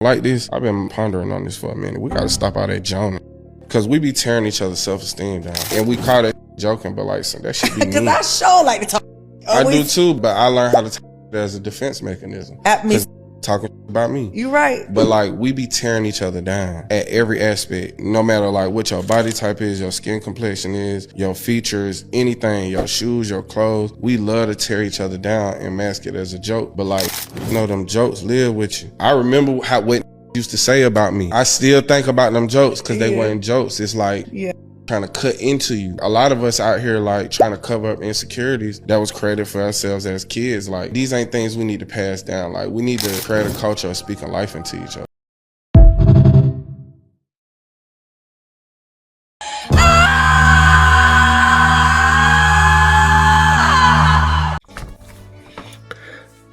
like this. I've been pondering on this for a minute. We gotta stop all that joning. Cause we be tearing each other's self-esteem down. And we call that joking, but like, that should be Cause mean. I sure like to talk. I do too, but I learned how to talk as a defense mechanism. At me. Talking about me. You right. But like, we be tearing each other down at every aspect. No matter like what your body type is, your skin complexion is, your features, anything, your shoes, your clothes. We love to tear each other down and mask it as a joke. But like, you know, them jokes live with you. I remember what used to say about me. I still think about them jokes because they weren't jokes. It's like trying to cut into you. A lot of us out here like trying to cover up insecurities that was created for ourselves as kids. Like, these ain't things we need to pass down. Like, we need to create a culture of speaking life into each other.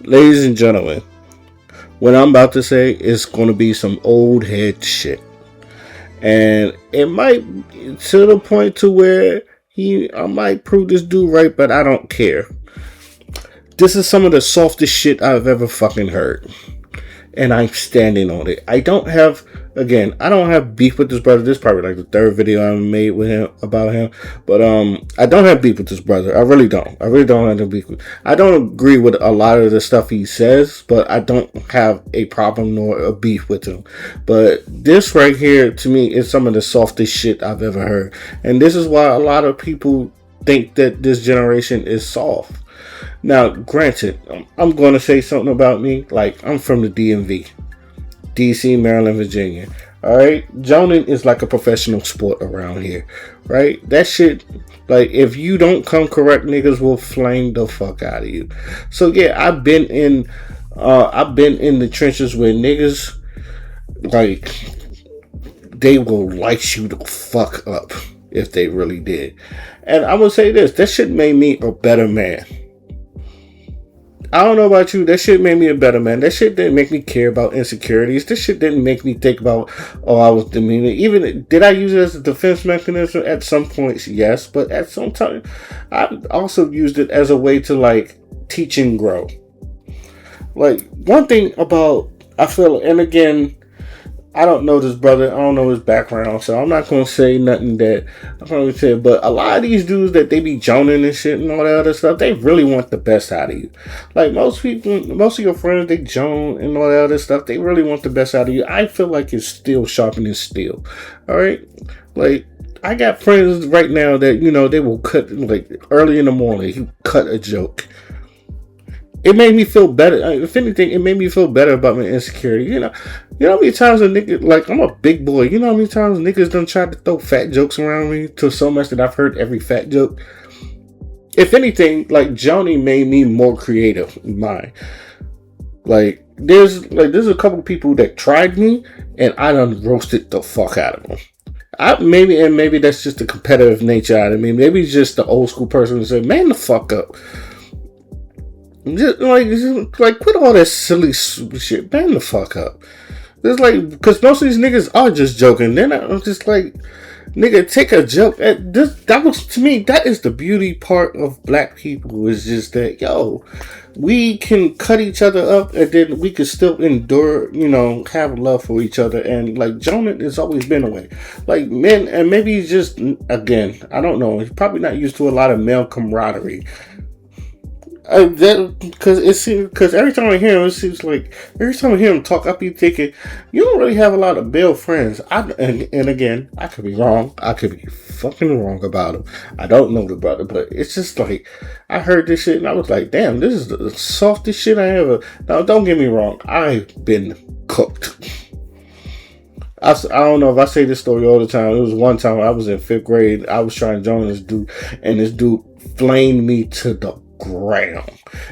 Ladies and gentlemen, what I'm about to say is going to be some old head shit. And it might, to the point to where I might prove this dude right, but I don't care. This is some of the softest shit I've ever fucking heard. And I'm standing on it. I don't have beef with this brother. This is probably like the third video I made with him about him. But I don't have beef with this brother. I really don't. I really don't have no beef with. I don't agree with a lot of the stuff he says, but I don't have a problem nor a beef with him. But this right here, to me, is some of the softest shit I've ever heard. And this is why a lot of people think that this generation is soft. Now, granted, I'm going to say something about me. Like, I'm from the DMV. DC, Maryland, Virginia. Alright? Joning is like a professional sport around here. Right? That shit, like, if you don't come correct, niggas will flame the fuck out of you. So, yeah, I've been in the trenches where niggas, like, they will light you the fuck up if they really did. And I will say this, that shit made me a better man. I don't know about you, that shit made me a better man. That shit didn't make me care about insecurities. This shit didn't make me think about, I was demeaning. Even, did I use it as a defense mechanism? At some points, yes. But at some time, I also used it as a way to, like, teach and grow. Like, one thing about, I feel, and again, I don't know this brother. I don't know his background, so I'm not going to say nothing that I'm going to say. But a lot of these dudes that they be joning and shit and all that other stuff, they really want the best out of you. Like, most people, most of your friends, they joan and all that other stuff. They really want the best out of you. I feel like it's still sharpening steel. All right? Like, I got friends right now that, you know, they will cut, like, early in the morning, he cut a joke. It made me feel better. If anything, it made me feel better about my insecurity. You know how many times a nigga, like, I'm a big boy. You know how many times niggas done tried to throw fat jokes around me to so much that I've heard every fat joke. If anything, like, Johnny made me more creative in mine. Like, there's a couple people that tried me and I done roasted the fuck out of them. Maybe that's just the competitive nature out of me. Maybe it's just the old school person who said, man the fuck up. Just like, quit all that silly shit. Man the fuck up. It's like, because most of these niggas are just joking. Then I'm just like, nigga, take a joke. That was, to me, that is the beauty part of black people. Is just that, yo, we can cut each other up and then we can still endure, you know, have love for each other. And like, Jonah has always been a way. Like, men, and maybe he's just, again, I don't know, he's probably not used to a lot of male camaraderie. Because every time I hear him, it seems like every time I hear him talk, I be thinking, you don't really have a lot of male friends. And again, I could be wrong. I could be fucking wrong about him. I don't know the brother, but it's just like, I heard this shit and I was like, damn, this is the softest shit I ever. Now, don't get me wrong. I've been cooked. I don't know if I say this story all the time. It was one time I was in 5th grade. I was trying to join this dude, and this dude flamed me to the ground.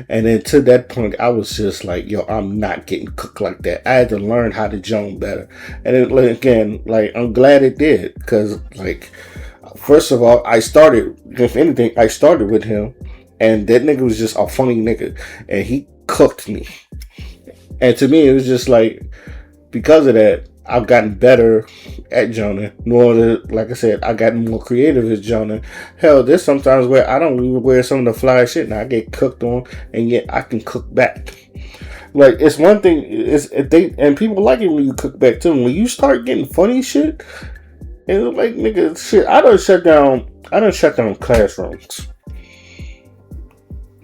And then to that point, I was just like, yo, I'm not getting cooked like that. I had to learn how to join better. And then, again, like, I'm glad it did, because, like, first of all, if anything, I started with him, and that nigga was just a funny nigga, and he cooked me. And to me, it was just like, because of that, I've gotten better at Jonah. Like I said, I got more creative as Jonah. Hell, there's sometimes where I don't even wear some of the fly shit and I get cooked on, and yet I can cook back. Like it's one thing. It's if they and people like it when you cook back too. When you start getting funny shit, and it's like nigga shit, I done shut down. I done shut down classrooms.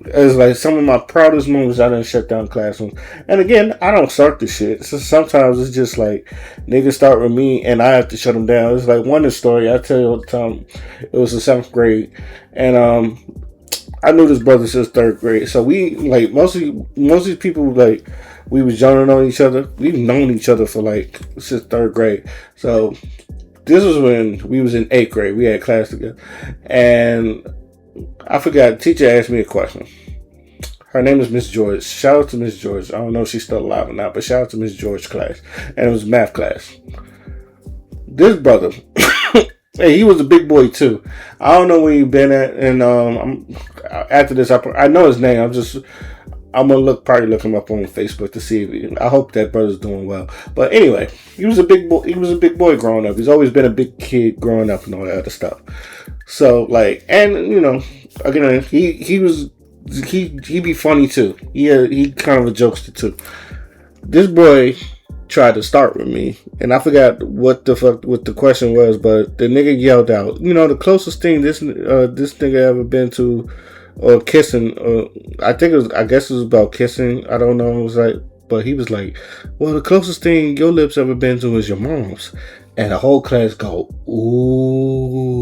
It's like some of my proudest moments. I done shut down classrooms. And again, I don't start the shit. So sometimes it's just like niggas start with me, and I have to shut them down. It's like one story I tell you all the time. It was the 7th grade, and I knew this brother since 3rd grade. So we like most of these people like we was joining on each other. We've known each other for like since 3rd grade. So this was when we was in 8th grade. We had class together, and I forgot. The teacher asked me a question. Her name is Miss George. Shout out to Miss George. I don't know if she's still alive or not, but shout out to Miss George class. And it was math class. This brother, hey, he was a big boy too. I don't know where he been at, and after this, I know his name. I'm gonna probably look him up on Facebook to see if I hope that brother's doing well. But anyway, he was a big boy. He was a big boy growing up. He's always been a big kid growing up and all that other stuff. So like, and you know, again, he be funny too. He kind of a jokester too. This boy tried to start with me, and I forgot what the question was, but the nigga yelled out, you know, the closest thing this nigga ever been to or kissing. I guess it was about kissing. I don't know. It was like, but he was like, well, the closest thing your lips ever been to is your mom's. And the whole class go, ooh.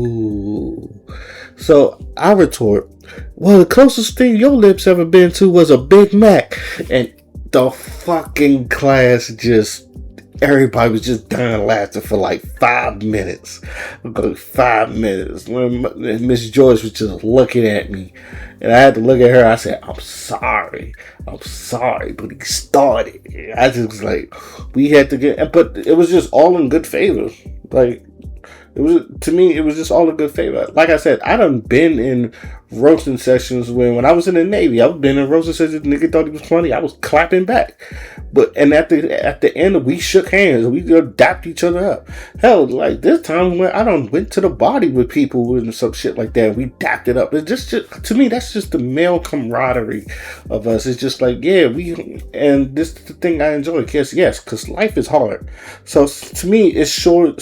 So I retort, well, the closest thing your lips ever been to was a Big Mac. And the fucking class everybody was just dying laughing for like 5 minutes. 5 minutes. When Miss Joyce was just looking at me. And I had to look at her. I said, I'm sorry, but he started. I just was like, we had to get, but it was just all in good favor. Like, it was, to me, it was just all in good favor. Like I said, I done been in roasting sessions when I was in the Navy. I've been in roasting sessions. Nigga thought he was funny. I was clapping back. And at the end, we shook hands. We dapped each other up. Hell, like this time when I done went to the body with people and some shit like that. We dapped it up. It's just to me, that's just the male camaraderie of us. It's just like, yeah, and this is the thing I enjoy. Because life is hard. So to me, it's short.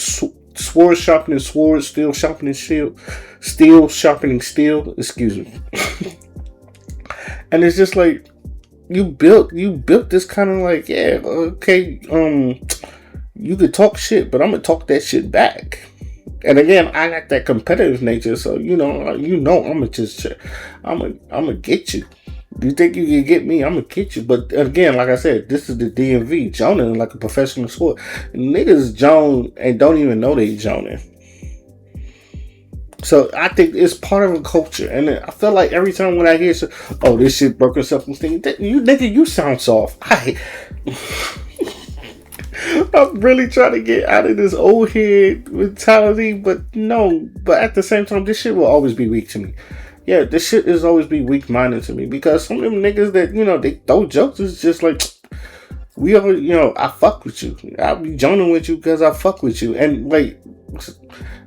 Sword sharpening sword, steel sharpening steel, steel sharpening steel. Excuse me. And it's just like you built this kind of like, yeah, okay, you could talk shit, but I'm gonna talk that shit back. And again, I got that competitive nature, so I'm gonna get you. You think you can get me? I'm gonna get you. But again, like I said, this is the DMV. Joning like a professional sport. Niggas joan and don't even know they joning. So I think it's part of a culture, and I feel like every time when I hear, oh, this shit broke or something, you sound soft. I'm really trying to get out of this old head mentality, but no. But at the same time, this shit will always be weak to me. Yeah, this shit is always be weak-minded to me, because some of them niggas that, they throw jokes is just like, I fuck with you. I'll be joning with you because I fuck with you. And like,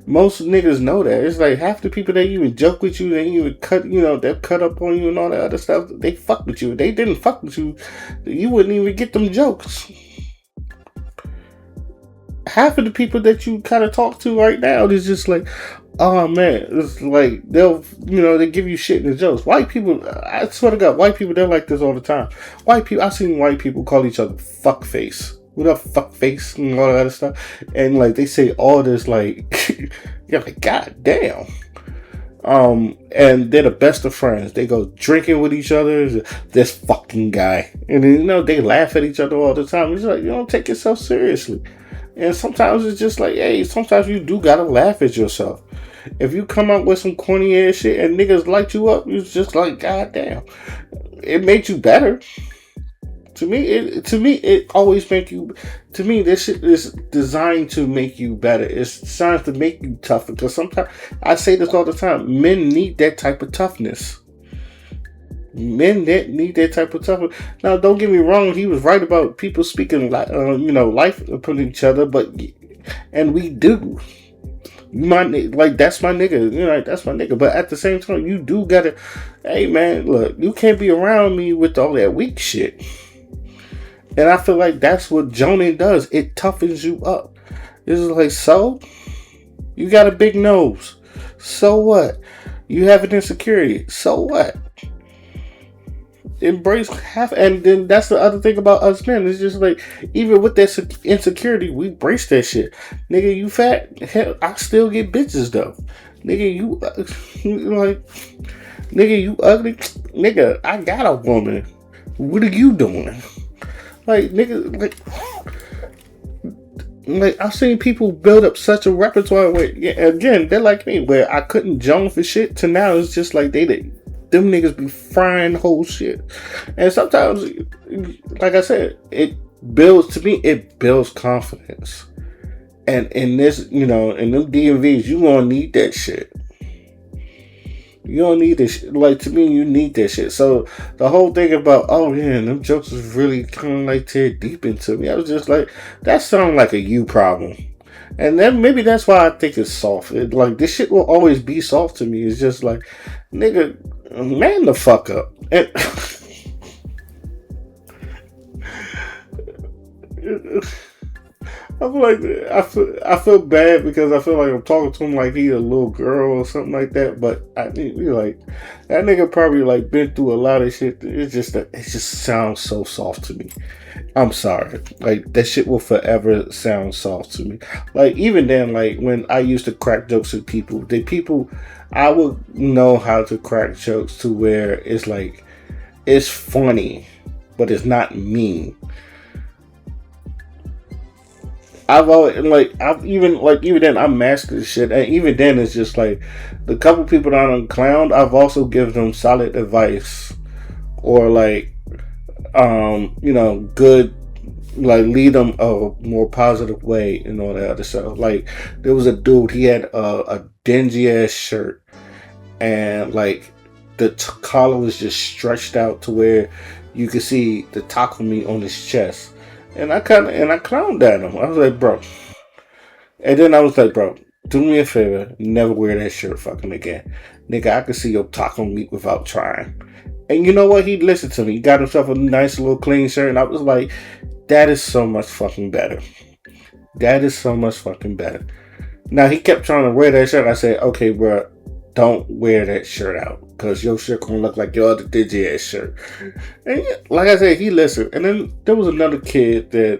most niggas know that. It's like half the people that even joke with you, they even cut, they'll cut up on you and all that other stuff. They fuck with you. They didn't fuck with you, you wouldn't even get them jokes. Half of the people that you kind of talk to right now is just like, oh man, it's like they give you shit in the jokes. White people, I swear to God, white people, they're like this all the time. White people, I've seen white people call each other fuck face. What up, fuck face, and all that other stuff. And like they say all this, like, you're like, God damn. And they're the best of friends. They go drinking with each other. This fucking guy, and then, they laugh at each other all the time. It's like, you don't take yourself seriously. And sometimes it's just like, hey, sometimes you do gotta laugh at yourself. If you come up with some corny ass shit and niggas light you up, it's just like, God damn, it made you better. To me, it always make you. To me, this shit is designed to make you better. It's designed to make you tougher. Because sometimes I say this all the time: men need that type of toughness. Men that need that type of toughness. Now, don't get me wrong; he was right about people speaking, life upon each other. And we do. That's my nigga. That's my nigga. But at the same time, you do gotta. Hey, man, look, you can't be around me with all that weak shit. And I feel like that's what joning does. It toughens you up. It's like, so you got a big nose. So what? You have an insecurity. So what? Embrace half, and then that's the other thing about us men. It's just like, even with that insecurity, we brace that shit. Nigga, you fat? Hell, I still get bitches though. Nigga, you like, nigga, you ugly? Nigga, I got a woman. What are you doing? Like, nigga, like I've seen people build up such a repertoire where, yeah, again, they're like me, where I couldn't joan for shit, to now it's just like them niggas be frying whole shit. And sometimes, like I said, it builds, to me, it builds confidence. And in this, in them DMVs, you gonna need that shit. You don't need this. Like, to me, you need that shit. So the whole thing about, oh yeah, them jokes was really kind of like tear deep into me. I was just like, that sounds like a you problem. And then maybe that's why I think it's soft. Like, this shit will always be soft to me. It's just like, nigga, man the fuck up. And I feel like I feel bad because I feel like I'm talking to him like he's a little girl or something like that. But I think like that nigga probably like been through a lot of shit. It's just that it just sounds so soft to me. I'm sorry. Like, that shit will forever sound soft to me. Like, even then, like when I used to crack jokes with people, I would know how to crack jokes to where it's like it's funny, but it's not mean. Even then I mastered shit, and even then it's just like the couple people that I clowned, I've also given them solid advice, or like good, like lead them a more positive way and all that other stuff. Like, there was a dude, he had a dingy ass shirt, and like the collar was just stretched out to where you could see the taco meat on his chest. And I clowned at him. I was like, bro. And then I was like, bro, do me a favor, never wear that shirt fucking again. Nigga, I could see your taco meat without trying. And you know what? He listened to me. He got himself a nice little clean shirt, and I was like, that is so much fucking better. That is so much fucking better. Now, he kept trying to wear that shirt. I said, okay, bro, don't wear that shirt out, because your shirt gonna look like your other dingy ass shirt. And like I said, he listened. And then there was another kid that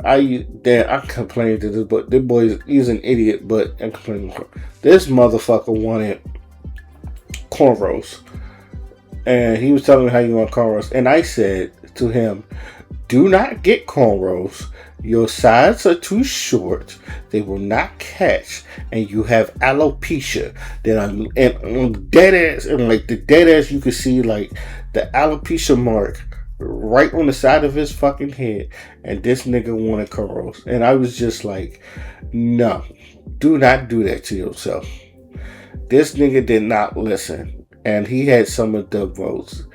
I complained to this, but this boy, he's an idiot, but I'm complaining. This motherfucker wanted cornrows, and he was telling me how you want cornrows, and I said to him, do not get cornrows. Your sides are too short. They will not catch, and you have alopecia. And dead ass, and like the dead ass, you can see like the alopecia mark right on the side of his fucking head. And this nigga wanted cornrows, and I was just like, no, do not do that to yourself. This nigga did not listen, and he had some of the most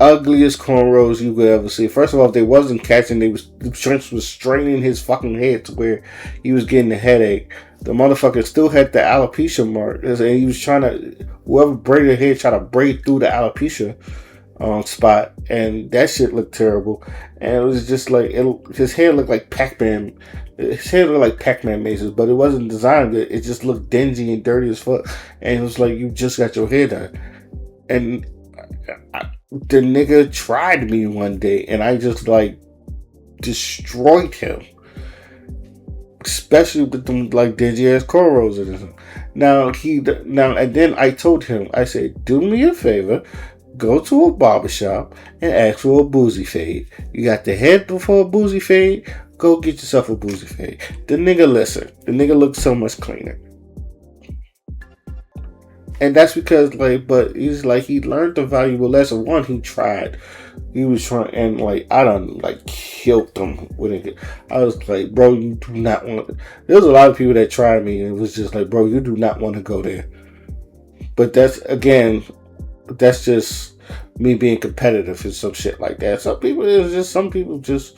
ugliest cornrows you could ever see. First of all, they wasn't catching. The shrimps was straining his fucking head to where he was getting a headache. The motherfucker still had the alopecia mark, and he was trying to, whoever braided hair, try to braid through the alopecia spot, and that shit looked terrible. And it was just like his hair looked like Pac-Man. His hair looked like Pac-Man mazes, but it wasn't designed. It just looked dingy and dirty as fuck. And it was like, you just got your hair done. And the nigga tried me one day, and I just like destroyed him, especially with them like dingy ass cornrows in him. Now and then I told him, I said, do me a favor, go to a barbershop and ask for a boozy fade. You got the head before a boozy fade, go get yourself a boozy fade. The nigga listened. The nigga looked so much cleaner. And that's because, like, but he's like, he learned a valuable lesson. One, he tried. He was trying, and like, I done like killed him with it. I was like, bro, you do not want. There's a lot of people that tried me, and it was just like, bro, you do not want to go there. But that's just me being competitive and some shit like that. Some people just.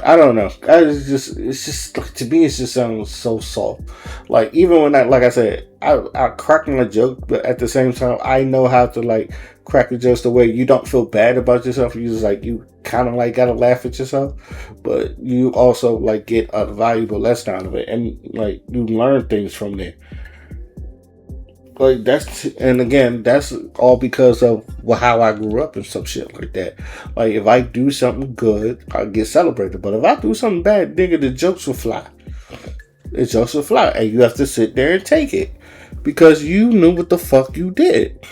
I don't know. It's just to me, it just sounds so soft. Like, even when like I said, I crack my joke, but at the same time, I know how to like cracking jokes the way you don't feel bad about yourself. You just like, you kind of like gotta laugh at yourself, but you also like get a valuable lesson out of it, and like you learn things from there. Like and again, that's all because of how I grew up and some shit like that. Like if I do something good, I get celebrated. But if I do something bad, nigga, the jokes will fly. The jokes will fly, and you have to sit there and take it because you knew what the fuck you did.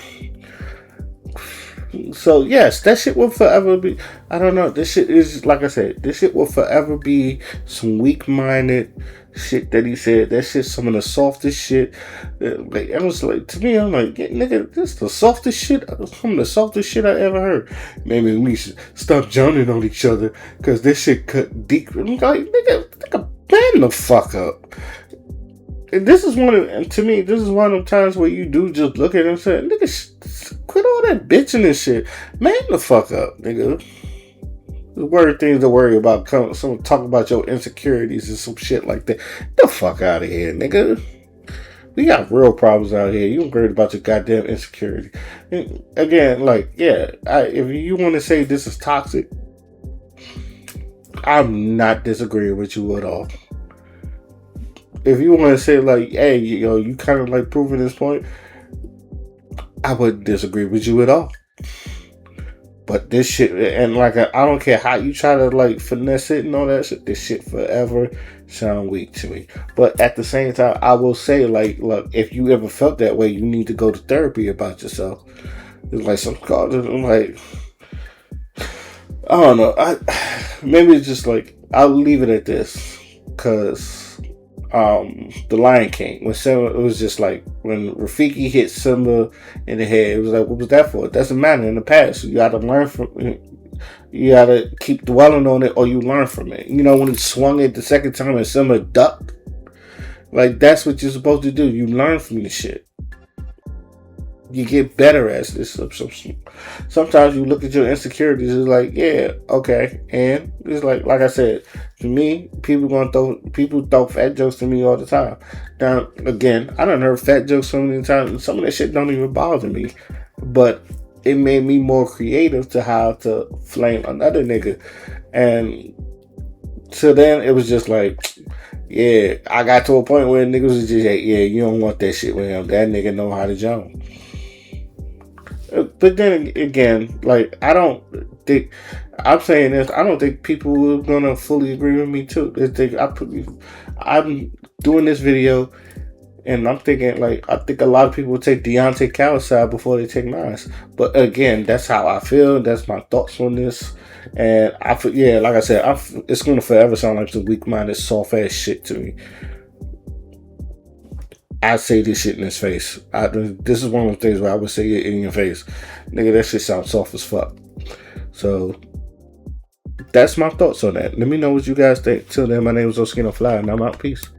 So yes, that shit will forever be. I don't know. This shit is, like I said, this shit will forever be some weak-minded shit that he said. That shit's some of the softest shit. Like I was like, to me, I'm like, yeah, nigga, this is the softest shit. Some of the softest shit I ever heard. Maybe we should stop joning on each other because this shit cut deep. I'm like, nigga, man the fuck up. And this is to me, this is one of them times where you do just look at him and say, nigga, quit all that bitching and shit. Man the fuck up, nigga. The word things to worry about. Someone talk about your insecurities and some shit like that. Get the fuck out of here, nigga. We got real problems out here. You worried about your goddamn insecurity. And again, like, yeah, if you want to say this is toxic, I'm not disagreeing with you at all. If you want to say like, hey, you kind of like proving this point, I wouldn't disagree with you at all. But this shit, and like, I don't care how you try to like finesse it and all that shit, this shit forever sound weak to me. But at the same time, I will say, like, look, if you ever felt that way, you need to go to therapy about yourself. It's like some called it, like, I don't know. Maybe it's just like, I'll leave it at this, because The Lion King, when Simba, it was just like when Rafiki hit Simba in the head, it was like, what was that for? It doesn't matter in the past. You gotta learn from it. You gotta keep dwelling on it, or you learn from it. You know, when he swung it the second time and Simba ducked, like, that's what you're supposed to do. You learn from this shit. You get better at this. Sometimes you look at your insecurities, it's like, yeah, okay, and it's like I said, to me, people throw fat jokes to me all the time. Now, again, I done heard fat jokes so many times, and some of that shit don't even bother me, but it made me more creative to how to flame another nigga, and so then it was just like, yeah, I got to a point where niggas was just like, yeah, you don't want that shit with him. That nigga know how to jump. But then again, like, I'm saying this, I don't think people are gonna fully agree with me too. I'm doing this video, and I'm thinking, like, I think a lot of people take Deontay Cow's side before they take mine. But again, that's how I feel. That's my thoughts on this. And like I said, it's gonna forever sound like some weak-minded, soft-ass shit to me. I say this shit in his face. This is one of the things where I would say it in your face. Nigga, that shit sounds soft as fuck. So, that's my thoughts on that. Let me know what you guys think. Till then, my name is Oskino Fly, and I'm out. Peace.